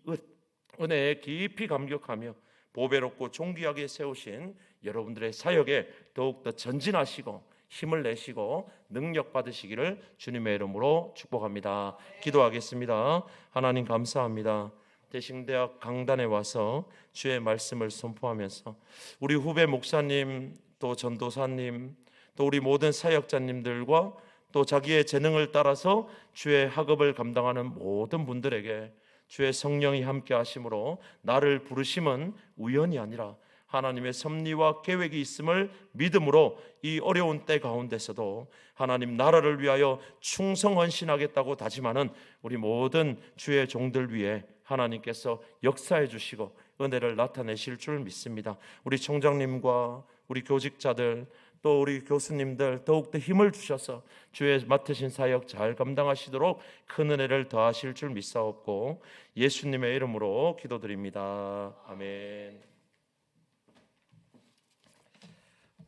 은혜에 깊이 감격하며 보배롭고 존귀하게 세우신 여러분들의 사역에 더욱더 전진하시고 힘을 내시고 능력 받으시기를 주님의 이름으로 축복합니다. 기도하겠습니다. 하나님 감사합니다. 대신대학 강단에 와서 주의 말씀을 선포하면서 우리 후배 목사님 또 전도사님 또 우리 모든 사역자님들과 또 자기의 재능을 따라서 주의 학업을 감당하는 모든 분들에게 주의 성령이 함께 하심으로 나를 부르심은 우연이 아니라 하나님의 섭리와 계획이 있음을 믿음으로 이 어려운 때 가운데서도 하나님 나라를 위하여 충성헌신하겠다고 다짐하는 우리 모든 주의 종들 위해 하나님께서 역사해 주시고 은혜를 나타내실 줄 믿습니다. 우리 총장님과 우리 교직자들 또 우리 교수님들 더욱더 힘을 주셔서 주의 맡으신 사역 잘 감당하시도록 큰 은혜를 더하실 줄 믿사옵고 예수님의 이름으로 기도드립니다. 아멘.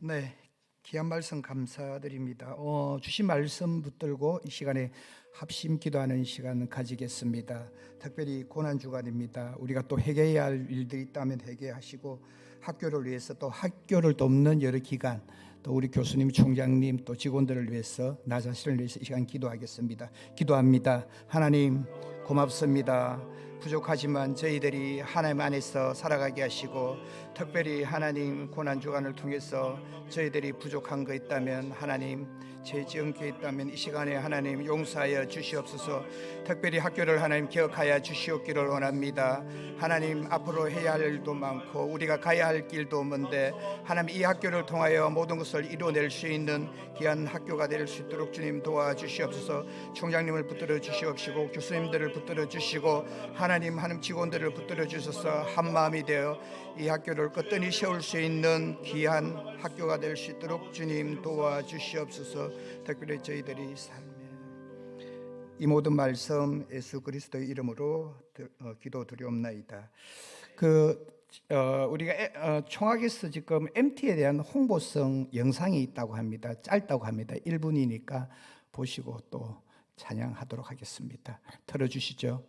네, 귀한 말씀 감사드립니다. 주신 말씀 붙들고 이 시간에 합심 기도하는 시간 가지겠습니다. 특별히 고난 주간입니다. 우리가 또 회개해야 할 일들이 있다면 회개하시고 학교를 위해서 또 학교를 돕는 여러 기관 또 우리 교수님, 총장님 또 직원들을 위해서 나 자신을 위해서 이 시간 기도하겠습니다. 기도합니다. 하나님 고맙습니다. 부족하지만 저희들이 하나님 안에서 살아가게 하시고 특별히 하나님 고난주간을 통해서 저희들이 부족한 거 있다면 하나님 죄 지은 게 있다면 이 시간에 하나님 용서하여 주시옵소서. 특별히 학교를 하나님 기억하여 주시옵기를 원합니다. 하나님 앞으로 해야 할 일도 많고 우리가 가야 할 길도 먼데 하나님 이 학교를 통하여 모든 것을 이루어낼 수 있는 귀한 학교가 될 수 있도록 주님 도와주시옵소서. 총장님을 붙들어 주시옵시고 교수님들을 붙들어 주시고 하나님 직원들을 붙들어 주셔서 한 마음이 되어 이 학교를 끄떡이 세울 수 있는 귀한 학교가 될 수 있도록 주님 도와주시옵소서. 특별히 저희들이 삶에 이 모든 말씀 예수 그리스도의 이름으로 기도드리옵나이다. 우리가 총학에서 지금 MT에 대한 홍보성 영상이 있다고 합니다. 짧다고 합니다. 1분이니까 보시고 또 찬양하도록 하겠습니다. 틀어주시죠.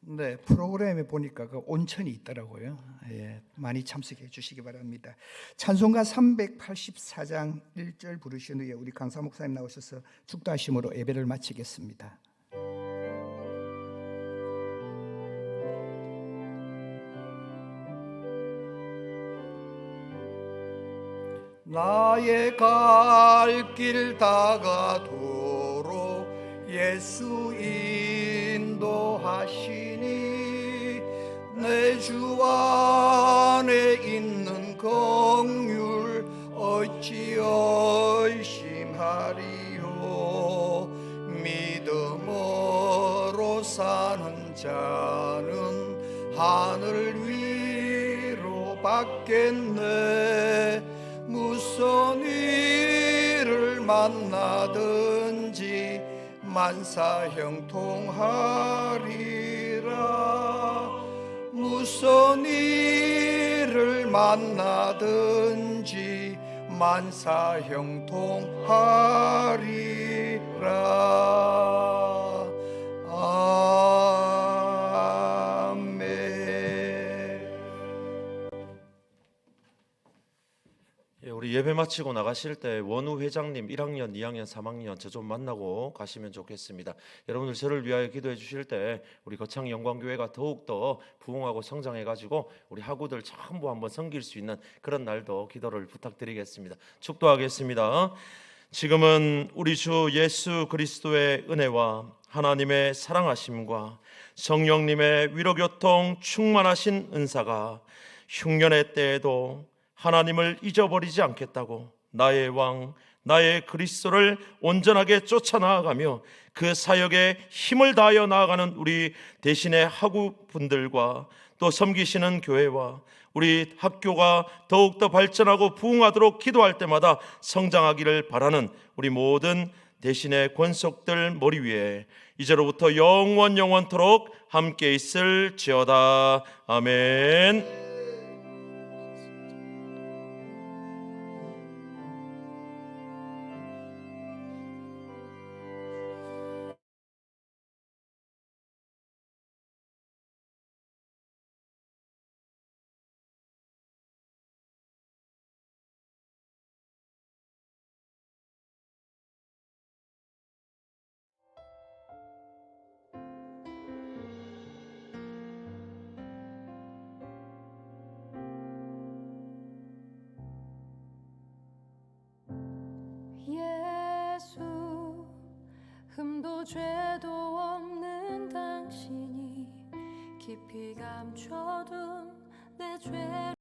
네, 프로그램에 보니까 그 온천이 있더라고요. 예, 많이 참석해 주시기 바랍니다. 찬송가 384장 1절 부르신 후에 우리 강사 목사님 나오셔서 축도하심으로 예배를 마치겠습니다. 나의 갈 길 다가도록 예수 인도하시니 내 주 안에 있는 긍휼 어찌 의심하리요. 믿음으로 사는 자는 하늘 위로 받겠네. 무슨 일을 만나든지 만사형통하리라. 무슨 일을 만나든지 만사형통하리라. 아멘. 우리 예배 마치고 나가실 때 원우 회장님 1학년, 2학년, 3학년 저 좀 만나고 가시면 좋겠습니다. 여러분들 저를 위하여 기도해 주실 때 우리 거창 영광교회가 더욱더 부흥하고 성장해가지고 우리 학우들 전부 한번 섬길 수 있는 그런 날도 기도를 부탁드리겠습니다. 축도하겠습니다. 지금은 우리 주 예수 그리스도의 은혜와 하나님의 사랑하심과 성령님의 위로교통 충만하신 은사가 흉년의 때에도 하나님을 잊어버리지 않겠다고 나의 왕 나의 그리스도를 온전하게 쫓아나아가며 그 사역에 힘을 다하여 나아가는 우리 대신의 학우분들과 또 섬기시는 교회와 우리 학교가 더욱더 발전하고 부흥하도록 기도할 때마다 성장하기를 바라는 우리 모든 대신의 권속들 머리 위에 이제로부터 영원토록 함께 있을지어다. 아멘. 예수 흠도 죄도 없는 당신이 깊이 감춰둔 내 죄